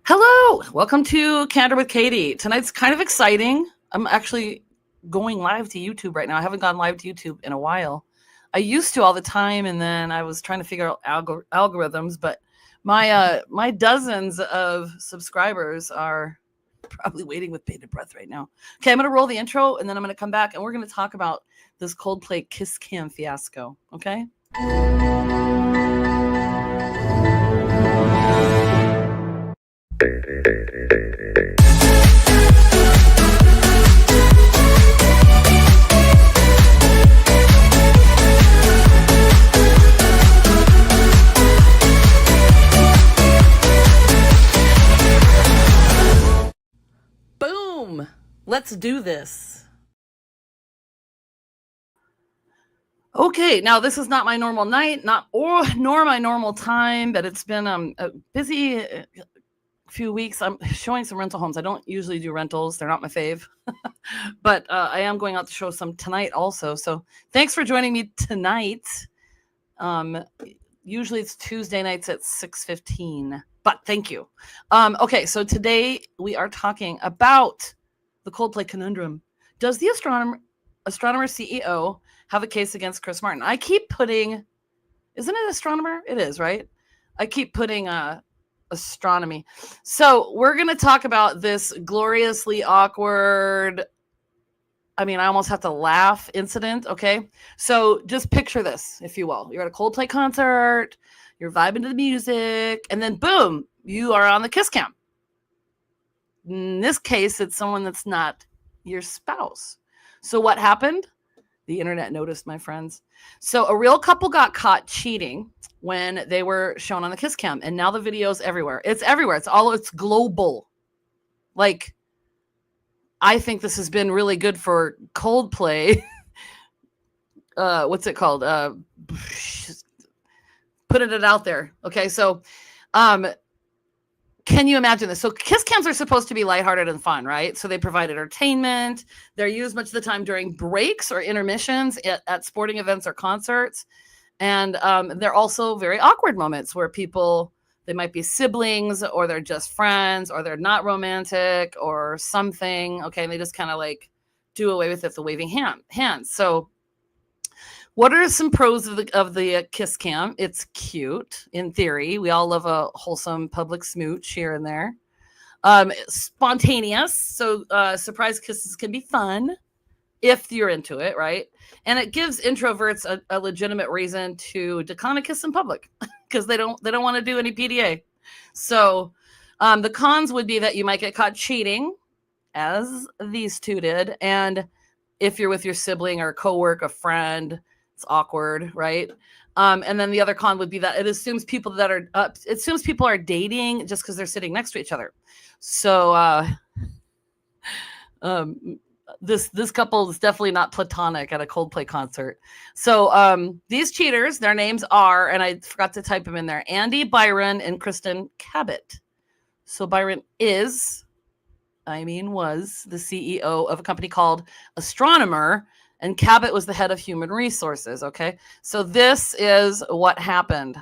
Hello, welcome to Candor with Katie. Tonight's kind of exciting. I'm actually going live to YouTube right now. I haven't gone live to YouTube in a while. I used to all the time, and then I was trying to figure out algorithms, but my dozens of subscribers are probably waiting with bated breath right now. Okay, I'm going to roll the intro, and then I'm going to come back, and we're going to talk about this Coldplay Kiss Cam fiasco, okay? Boom! Let's do this. Okay, now this is not my normal night, nor my normal time, but it's been a busy few weeks. I'm showing some rental homes. I don't usually do rentals. They're not my fave, but I am going out to show some tonight also. So thanks for joining me tonight. Usually it's Tuesday nights at 6:15, but thank you. Okay, so today we are talking about the Coldplay Conundrum. Does the astronomer CEO have a case against Chris Martin? I keep putting, isn't it astronomer? It is, right? I keep putting Astronomy. So we're going to talk about this gloriously awkward, I almost have to laugh incident, okay? So just picture this, if you will. You're at a Coldplay concert, you're vibing to the music, and then boom, you are on the kiss cam. In this case, it's someone that's not your spouse. So what happened? The internet noticed, my friends. So a real couple got caught cheating when they were shown on the kiss cam, and now the video's everywhere. It's everywhere. It's global. Like, I think this has been really good for Coldplay. What's it called? Putting it out there. Okay, so can you imagine this? So kiss cams are supposed to be lighthearted and fun, right? So they provide entertainment. They're used much of the time during breaks or intermissions at sporting events or concerts. And they're also very awkward moments where they might be siblings, or they're just friends, or they're not romantic or something. Okay, and they just kind of like do away with it, the waving hands. So what are some pros of the kiss cam? It's cute, in theory. We all love a wholesome public smooch here and there. Spontaneous, so surprise kisses can be fun if you're into it, right? And it gives introverts a legitimate reason to decline a kiss in public because they don't want to do any PDA. So the cons would be that you might get caught cheating, as these two did, and if you're with your sibling or a coworker, a friend, it's awkward, right? And then the other con would be that it assumes people are dating just because they're sitting next to each other. So this couple is definitely not platonic at a Coldplay concert. So these cheaters, their names are, and I forgot to type them in there, Andy, Byron, and Kristen Cabot. So Byron was the CEO of a company called Astronomy, and Cabot was the head of human resources, okay? So this is what happened.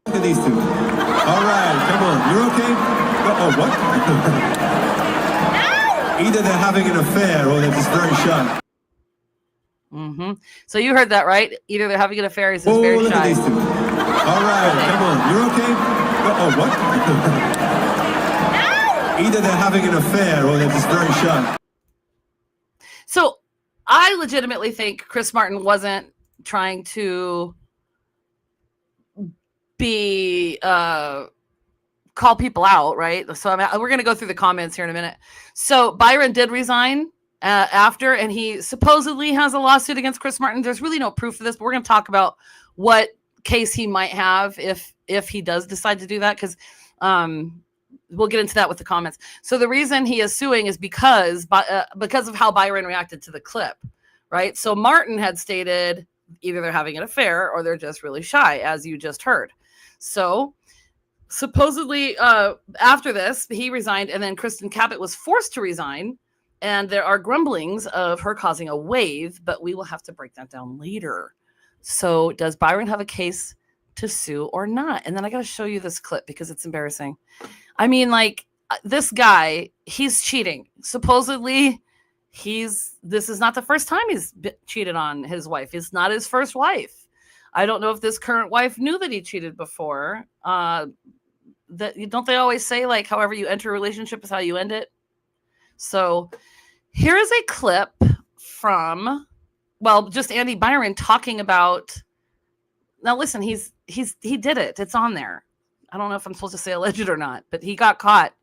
Look at these two. All right, come on. You're okay? Oh, what? Either they're having an affair or they're just very shy. Mm-hmm. So you heard that, right? Either they're having an affair or he's just very look shy. At these two. All right, come on. You're okay? Oh, what? Either they're having an affair or they're just very shy. So I legitimately think Chris Martin wasn't trying to be call people out, right? So we're going to go through the comments here in a minute. So Byron did resign after, and he supposedly has a lawsuit against Chris Martin. There's really no proof of this, but we're going to talk about what case he might have if he does decide to do that, because we'll get into that with the comments. So the reason he is suing is because of how Byron reacted to the clip, right? So Martin had stated either they're having an affair or they're just really shy, as you just heard. So supposedly after this, he resigned, and then Kristen Cabot was forced to resign, and there are grumblings of her causing a wave, but we will have to break that down later. So does Byron have a case to sue or not. And then I got to show you this clip because it's embarrassing. I mean, like, this guy, he's cheating. Supposedly, this is not the first time he's cheated on his wife. It's not his first wife. I don't know if this current wife knew that he cheated before. Don't they always say, like, however you enter a relationship is how you end it? So here is a clip from, well, just Andy Byron talking about. Now listen, he did it. It's on there. I don't know if I'm supposed to say alleged or not, but he got caught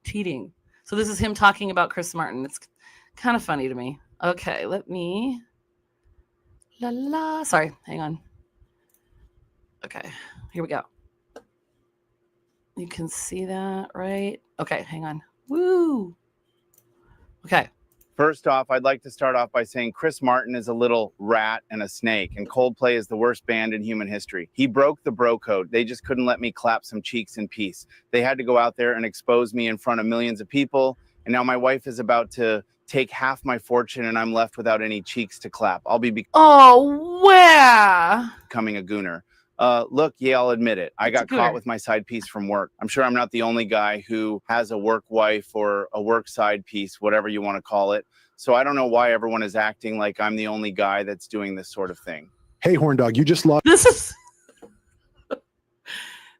cheating. So this is him talking about Chris Martin. It's kind of funny to me. Okay, let me. Sorry, hang on. Okay, here we go. You can see that, right? Okay, hang on. Woo. Okay. First off, I'd like to start off by saying Chris Martin is a little rat and a snake, and Coldplay is the worst band in human history. He broke the bro code. They just couldn't let me clap some cheeks in peace. They had to go out there and expose me in front of millions of people, and now my wife is about to take half my fortune, and I'm left without any cheeks to clap. I'll be becoming a gooner. Look, yeah, I'll admit it. I got caught with my side piece from work. I'm sure I'm not the only guy who has a work wife or a work side piece, whatever you want to call it. So I don't know why everyone is acting like I'm the only guy that's doing this sort of thing. Hey, Horn Dog, you just lost.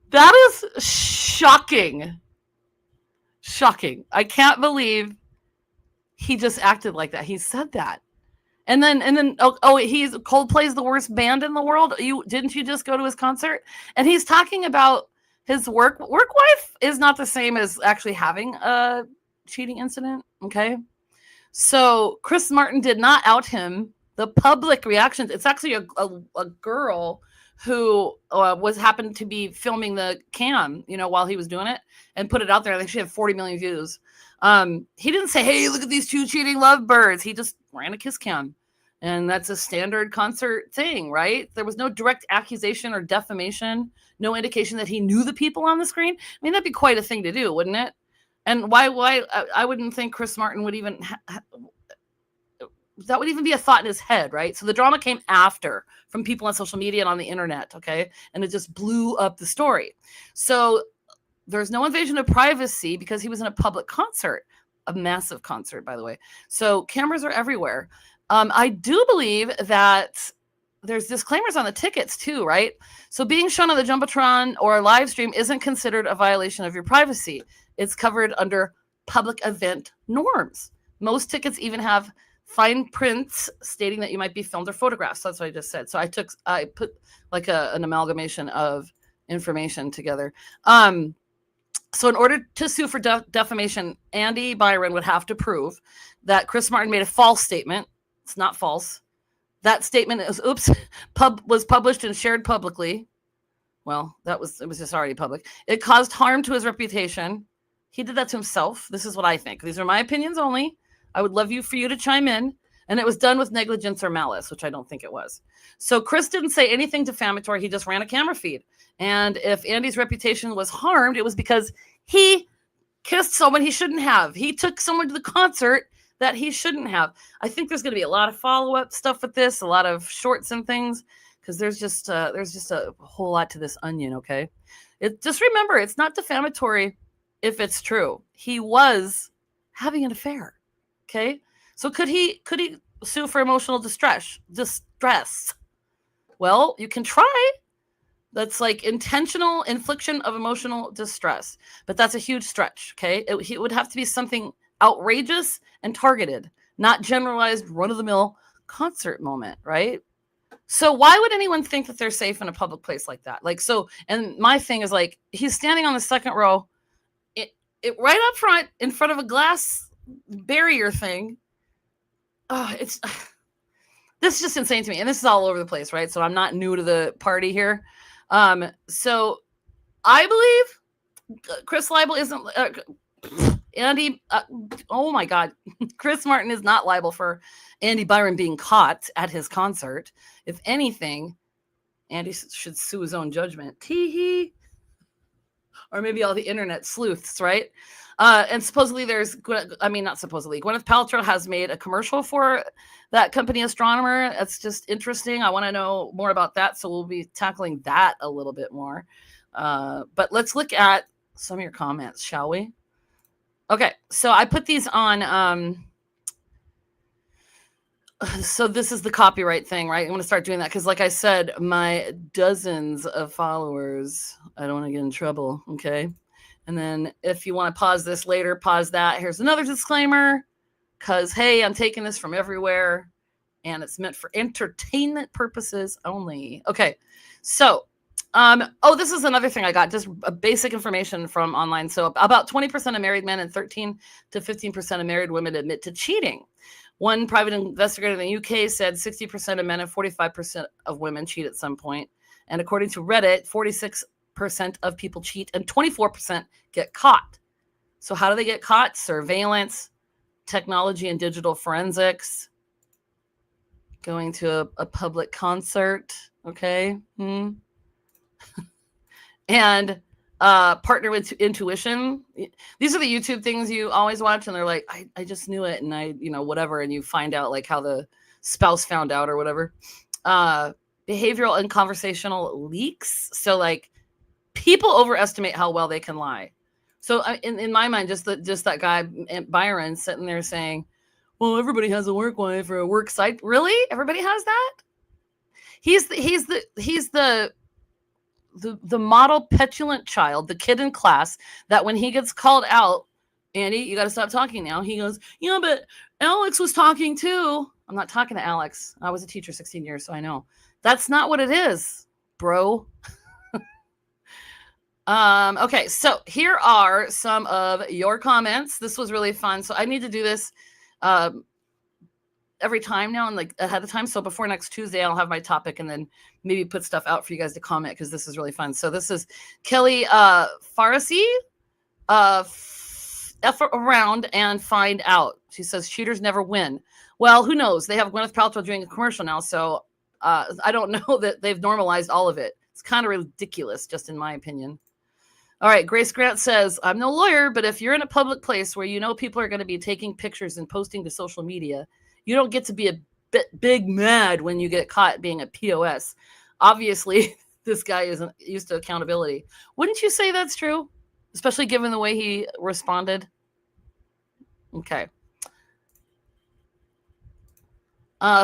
That is shocking. Shocking. I can't believe he just acted like that. He said that. And then he's Coldplay's the worst band in the world. Didn't you just go to his concert? And he's talking about his work wife is not the same as actually having a cheating incident. Okay. So Chris Martin did not out him. The public reactions, it's actually a girl who happened to be filming the cam, while he was doing it and put it out there. I think she had 40 million views. He didn't say, hey, look at these two cheating lovebirds. He just ran a kiss cam. And that's a standard concert thing, right? There was no direct accusation or defamation, no indication that he knew the people on the screen. I mean, that'd be quite a thing to do, wouldn't it? And why I wouldn't think Chris Martin would even that would even be a thought in his head, right? So the drama came after from people on social media and on the internet, okay? And it just blew up the story. So there's no invasion of privacy because he was in a public concert, a massive concert, by the way. So cameras are everywhere. I do believe that there's disclaimers on the tickets too, right? So being shown on the Jumbotron or a live stream isn't considered a violation of your privacy. It's covered under public event norms. Most tickets even have fine prints stating that you might be filmed or photographed. So that's what I just said. So I put like an amalgamation of information together. So in order to sue for defamation, Andy Byron would have to prove that Chris Martin made a false statement. It's not false. That statement was published and shared publicly. Well, it was just already public. It caused harm to his reputation. He did that to himself. This is what I think. These are my opinions only. I would love for you to chime in. And it was done with negligence or malice, which I don't think it was. So Chris didn't say anything defamatory. He just ran a camera feed. And if Andy's reputation was harmed, it was because he kissed someone he shouldn't have. He took someone to the concert that he shouldn't have. I think there's going to be a lot of follow-up stuff with this, a lot of shorts and things, because there's just a whole lot to this onion, okay? Just remember, it's not defamatory if it's true. He was having an affair, okay? So could he sue for emotional distress? Well, you can try. That's like intentional infliction of emotional distress, but that's a huge stretch, okay? It would have to be something outrageous and targeted, not generalized run-of-the-mill concert moment, right? So why would anyone think that they're safe in a public place like that? Like, so, and my thing is like, he's standing on the second row, it right up front in front of a glass barrier thing. This is just insane to me. And this is all over the place, right? So I'm not new to the party here. So I believe Chris liable isn't, Andy, oh my God, Chris Martin is not liable for Andy Byron being caught at his concert. If anything, Andy should sue his own judgment. Tee-hee. or maybe all the internet sleuths, right? And supposedly not supposedly, Gwyneth Paltrow has made a commercial for that company Astronomer. That's just interesting. I want to know more about that. So we'll be tackling that a little bit more. But let's look at some of your comments, shall we? Okay, so I put these on. So this is the copyright thing, right? I'm going to start doing that because, like I said, my dozens of followers, I don't want to get in trouble, okay? And then if you want to pause this later, pause that. Here's another disclaimer because, hey, I'm taking this from everywhere and it's meant for entertainment purposes only. Okay, so, this is another thing I got, just a basic information from online. So about 20% of married men and 13 to 15% of married women admit to cheating. One private investigator in the UK said 60% of men and 45% of women cheat at some point. And according to Reddit, 46% of people cheat and 24% get caught. So how do they get caught? Surveillance, technology and digital forensics, going to a public concert, okay? And partner with intuition. These are the YouTube things you always watch and they're like, I just knew it, and I whatever, and you find out like how the spouse found out or whatever. Behavioral and conversational leaks. So like people overestimate how well they can lie. So in my mind, just that guy Byron sitting there saying, well, everybody has a work wife or a work site. Really? Everybody has that? He's the model petulant child, the kid in class that when he gets called out, Andy, you got to stop talking now. He goes, yeah, but Alex was talking too. I'm not talking to Alex. I was a teacher 16 years, so I know. That's not what it is, bro. Okay, so here are some of your comments. This was really fun. So I need to do this every time now and like ahead of time. So before next Tuesday, I'll have my topic and then maybe put stuff out for you guys to comment because this is really fun. So this is Kelly Farisi. F around and find out. She says cheaters never win. Well, who knows? They have Gwyneth Paltrow doing a commercial now, so I don't know that they've normalized all of it. It's kind of ridiculous, just in my opinion. All right, Grace Grant says, I'm no lawyer, but if you're in a public place where you know people are going to be taking pictures and posting to social media, you don't get to be a bit big mad when you get caught being a POS. Obviously, this guy isn't used to accountability. Wouldn't you say that's true? Especially given the way he responded? Okay.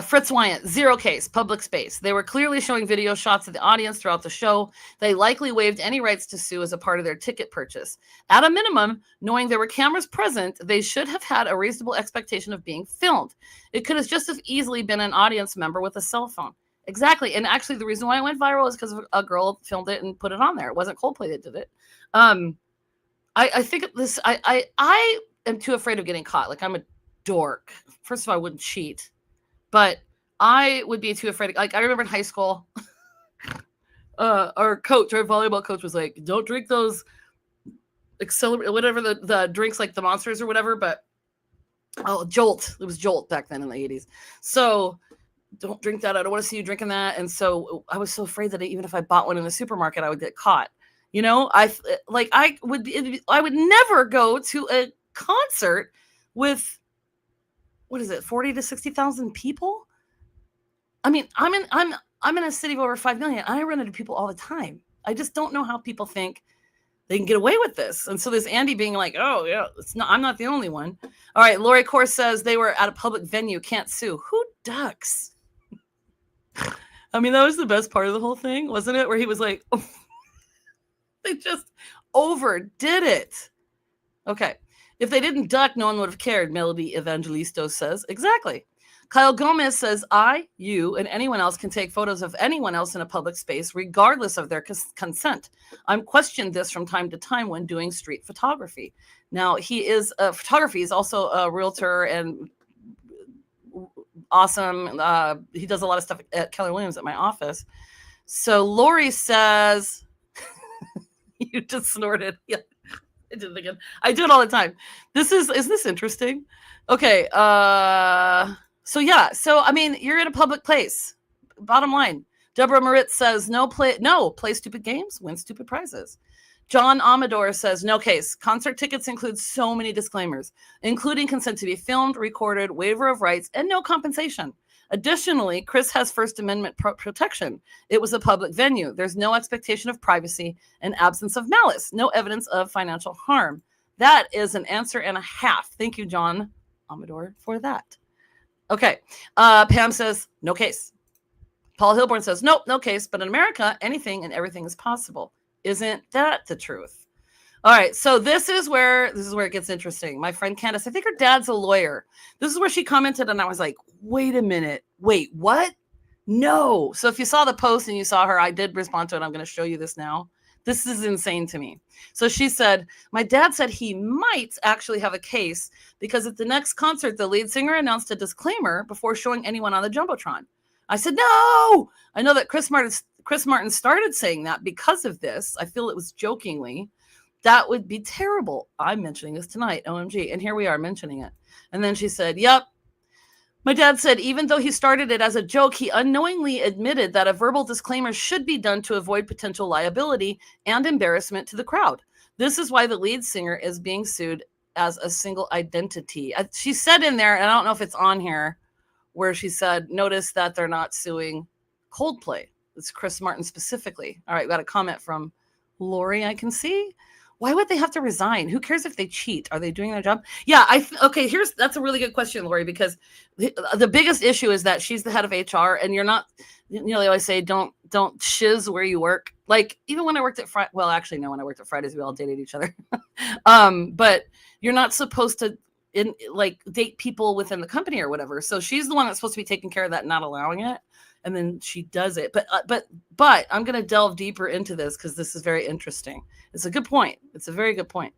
Fritz Wyant, 0 case, public space. They were clearly showing video shots of the audience throughout the show. They likely waived any rights to sue as a part of their ticket purchase. At a minimum, knowing there were cameras present, they should have had a reasonable expectation of being filmed. It could have just as easily been an audience member with a cell phone. Exactly. And actually, the reason why it went viral is because a girl filmed it and put it on there. It wasn't Coldplay that did it. I think this, I am too afraid of getting caught. Like, I'm a dork. First of all, I wouldn't cheat. But I would be too afraid. Like, I remember in high school, our coach, our volleyball coach was like, don't drink those whatever the drinks, like the Monsters or whatever. But, Jolt. It was Jolt back then in the 80s. So don't drink that. I don't want to see you drinking that. And so I was so afraid that even if I bought one in the supermarket, I would get caught. You know, I would never go to a concert with, what is it, 40 to 60,000 people? I mean, I'm in a city of over 5 million. I run into people all the time. I just don't know how people think they can get away with this. And so this Andy being like, oh yeah, I'm not the only one. All right, Lori Core says they were at a public venue, can't sue. Who ducks? I mean, that was the best part of the whole thing, wasn't it? Where he was like, oh, they just overdid it. Okay. If they didn't duck, no one would have cared, Melody Evangelisto says. Exactly. Kyle Gomez says, you, and anyone else can take photos of anyone else in a public space, regardless of their consent. I'm questioned this from time to time when doing street photography. Now, photography is also a realtor and awesome. He does a lot of stuff at Keller Williams at my office. So Lori says, you just snorted. Yeah. I did it again. I do it all the time. Is this interesting? Okay. So yeah. So, I mean, you're in a public place. Bottom line. Deborah Moritz says, play stupid games, win stupid prizes. John Amador says, no case. Concert tickets include so many disclaimers, including consent to be filmed, recorded, waiver of rights, and no compensation. Additionally, Chris has First Amendment protection. It was a public venue. There's no expectation of privacy and absence of malice, no evidence of financial harm. That is an answer and a half. Thank you, John Amador, for that. Okay. Pam says, no case. Paul Hilborn says, nope, no case. But in America, anything and everything is possible. Isn't that the truth? All right, so this is where it gets interesting. My friend Candace, I think her dad's a lawyer. This is where she commented, and I was like, wait a minute. Wait, what? No. So if you saw the post and you saw her, I did respond to it. I'm going to show you this now. This is insane to me. So she said, my dad said he might actually have a case because at the next concert, the lead singer announced a disclaimer before showing anyone on the Jumbotron. I said, no. I know that Chris Martin started saying that because of this. I feel it was jokingly. That would be terrible. I'm mentioning this tonight, OMG. And here we are mentioning it. And then she said, yep. My dad said, even though he started it as a joke, he unknowingly admitted that a verbal disclaimer should be done to avoid potential liability and embarrassment to the crowd. This is why the lead singer is being sued as a single identity. She said in there, and I don't know if it's on here, where she said, notice that they're not suing Coldplay. It's Chris Martin specifically. All right, got a comment from Lori, I can see. Why would they have to resign? Who cares if they cheat? Are they doing their job? Yeah, okay, that's a really good question, Lori, because the biggest issue is that she's the head of HR, and you're not, they always say, don't shiz where you work. Like, even when I worked at Friday, well, actually, no, when I worked at Fridays, we all dated each other. But you're not supposed to date people within the company or whatever. So she's the one that's supposed to be taking care of that, not allowing it. And then she does it. But I'm going to delve deeper into this because this is very interesting. It's a good point. It's a very good point.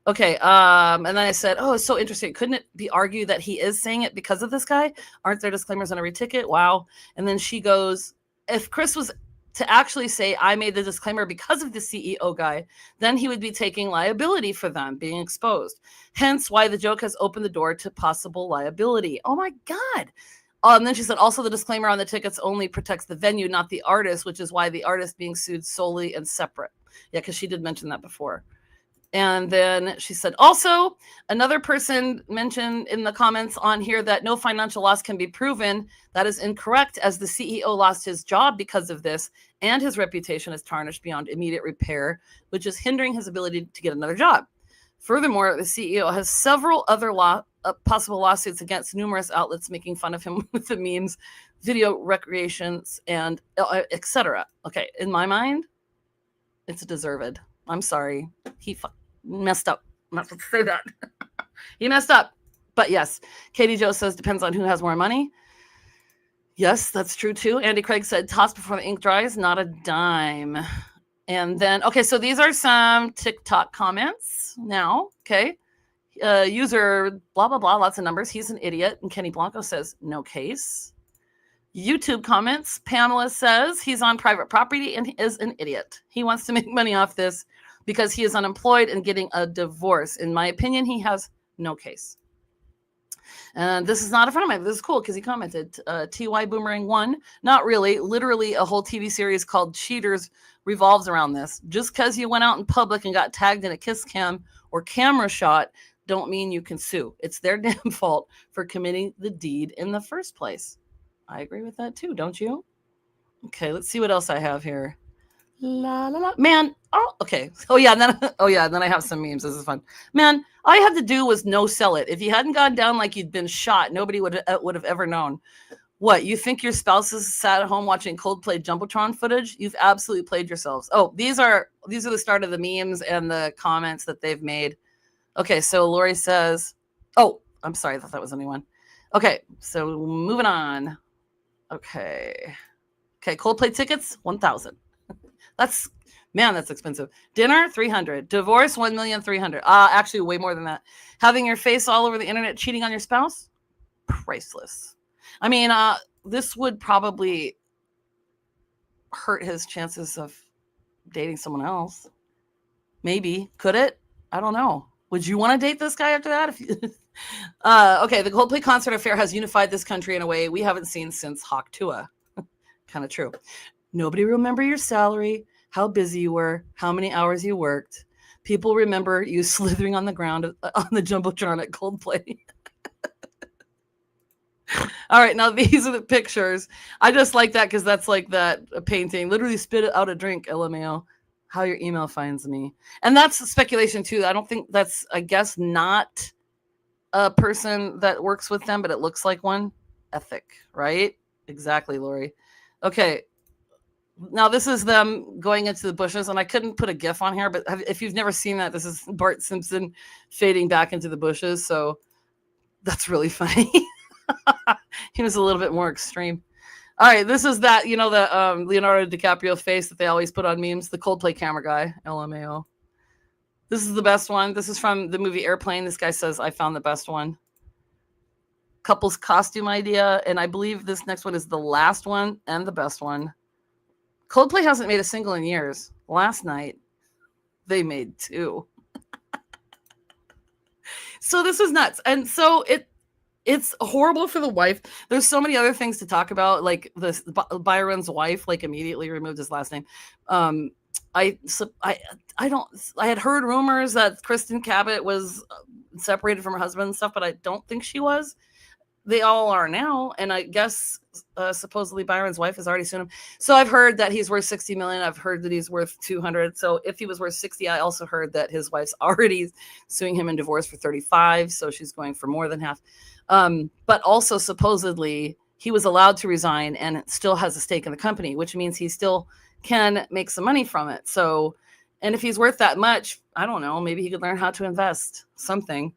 Okay. And then I said, oh, it's so interesting. Couldn't it be argued that he is saying it because of this guy? Aren't there disclaimers on every ticket? Wow. And then she goes, if Chris was to actually say, I made the disclaimer because of the CEO guy, then he would be taking liability for them being exposed. Hence why the joke has opened the door to possible liability. Oh my God. And then she said, also the disclaimer on the tickets only protects the venue, not the artist, which is why the artist being sued solely and separate. Yeah, because she did mention that before. And then she said, also, another person mentioned in the comments on here that no financial loss can be proven. That is incorrect, as the CEO lost his job because of this, and his reputation is tarnished beyond immediate repair, which is hindering his ability to get another job. Furthermore, the CEO has several other possible lawsuits against numerous outlets making fun of him with the memes, video recreations, and etc. Okay, in my mind, it's deserved. I'm sorry. He messed up. I'm not supposed to say that. He messed up. But yes, Katie Jo says, depends on who has more money. Yes, that's true too. Andy Craig said, toss before the ink dries, not a dime. And then, okay, so these are some TikTok comments now, okay? User blah, blah, blah, lots of numbers. He's an idiot. And Kenny Blanco says, no case. YouTube comments. Pamela says he's on private property and he is an idiot. He wants to make money off this because he is unemployed and getting a divorce. In my opinion, he has no case. And this is not a friend of mine. This is cool because he commented, TY Boomerang 1. Not really. Literally a whole TV series called Cheaters revolves around this. Just because you went out in public and got tagged in a kiss cam or camera shot don't mean you can sue. It's their damn fault for committing the deed in the first place. I agree with that too, don't you? Okay, let's see what else I have here. La la la. Man, oh, okay. Oh yeah, and then I have some memes. This is fun. Man, all you had to do was no sell it. If you hadn't gone down like you'd been shot, nobody would have ever known. What, you think your spouse is sat at home watching Coldplay Jumbotron footage? You've absolutely played yourselves. Oh, these are the start of the memes and the comments that they've made. Okay, so Lori says, oh, I'm sorry, I thought that was anyone. Okay, so moving on. Okay, Coldplay tickets, 1,000. That's expensive. Dinner, 300. Divorce, 1,300,000. Actually, way more than that. Having your face all over the internet, cheating on your spouse, priceless. I mean, this would probably hurt his chances of dating someone else. Maybe. Could it? I don't know. Would you want to date this guy after that? Okay, the Coldplay concert affair has unified this country in a way we haven't seen since Hawk Tuah. Kind of true. Nobody remember your salary, how busy you were, how many hours you worked. People remember you slithering on the ground on the Jumbotron at Coldplay. All right, now these are the pictures. I just like that because that's like that painting. Literally spit out a drink, LMAO. How your email finds me. And that's speculation too. I don't think that's, I guess, not a person that works with them, but it looks like one. Ethic, right? Exactly, Lori. Okay. Now this is them going into the bushes, and I couldn't put a GIF on here, but if you've never seen that, this is Bart Simpson fading back into the bushes. So that's really funny. He was a little bit more extreme. All right, this is that, the Leonardo DiCaprio face that they always put on memes, the Coldplay camera guy, LMAO. This is the best one. This is from the movie Airplane. This guy says, I found the best one. Couple's costume idea, and I believe this next one is the last one and the best one. Coldplay hasn't made a single in years. Last night, they made 2. So this was nuts. And so it's horrible for the wife. There's so many other things to talk about, like this Byron's wife, like immediately removed his last name. I had heard rumors that Kristen Cabot was separated from her husband and stuff, but I don't think she was. They all are now, and I guess supposedly Byron's wife has already sued him. So I've heard that he's worth $60 million. I've heard that he's worth 200. So if he was worth 60, I also heard that his wife's already suing him in divorce for 35. So she's going for more than half. But also supposedly he was allowed to resign and still has a stake in the company, which means he still can make some money from it. So, and if he's worth that much, I don't know, maybe he could learn how to invest something.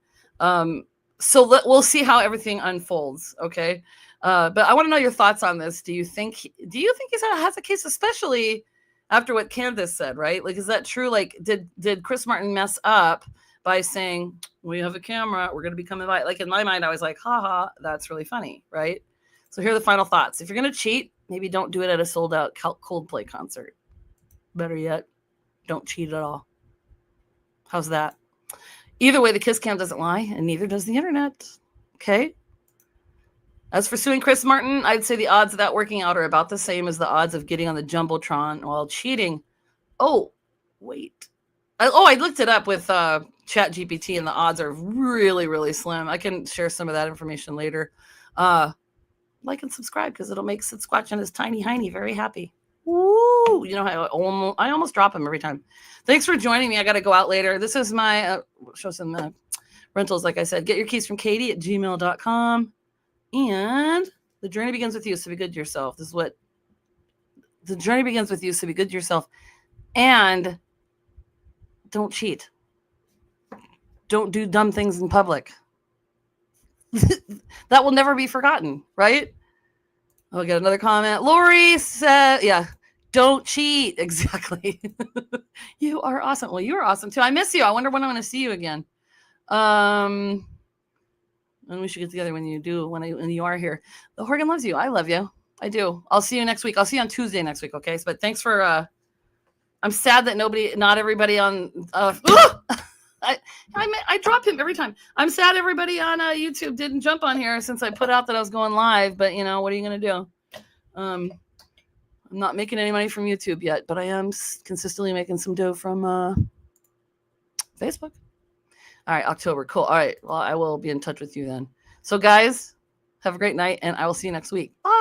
So we'll see how everything unfolds. Okay. But I want to know your thoughts on this. Do you think he has a case, especially after what Candace said, right? Like, is that true? Like, did Chris Martin mess up by saying, we have a camera, we're going to become invited? Like, in my mind, I was like, haha, that's really funny. Right. So here are the final thoughts. If you're going to cheat, maybe don't do it at a sold out Coldplay concert. Better yet, don't cheat at all. How's that? Either way, the kiss cam doesn't lie, and neither does the internet. Okay. As for suing Chris Martin, I'd say the odds of that working out are about the same as the odds of getting on the Jumbotron while cheating. Oh, wait. I looked it up with ChatGPT, and the odds are really, really slim. I can share some of that information later. Like and subscribe because it'll make Sid Squatch and his tiny hiney very happy. Woo! You know how I almost drop him every time. Thanks for joining me. I got to go out later. This is my show some rentals. Like I said, get your keys from Katie@gmail.com. And the journey begins with you. So be good to yourself. This is what the journey begins with you. So be good to yourself. And don't cheat. Don't do dumb things in public. That will never be forgotten, right? I'll get another comment. Lori said, yeah, don't cheat. Exactly. You are awesome. Well, you are awesome too. I miss you. I wonder when I'm going to see you again. And we should get together when you are here. The Horgan loves you. I love you. I do. I'll see you next week. I'll see you on Tuesday next week. Okay. But thanks for, I'm sad that not everybody on, I drop him every time. I'm sad everybody on YouTube didn't jump on here since I put out that I was going live, but what are you going to do? I'm not making any money from YouTube yet, but I am consistently making some dough from Facebook. All right, October. Cool. All right. Well, I will be in touch with you then. So guys, have a great night and I will see you next week. Bye.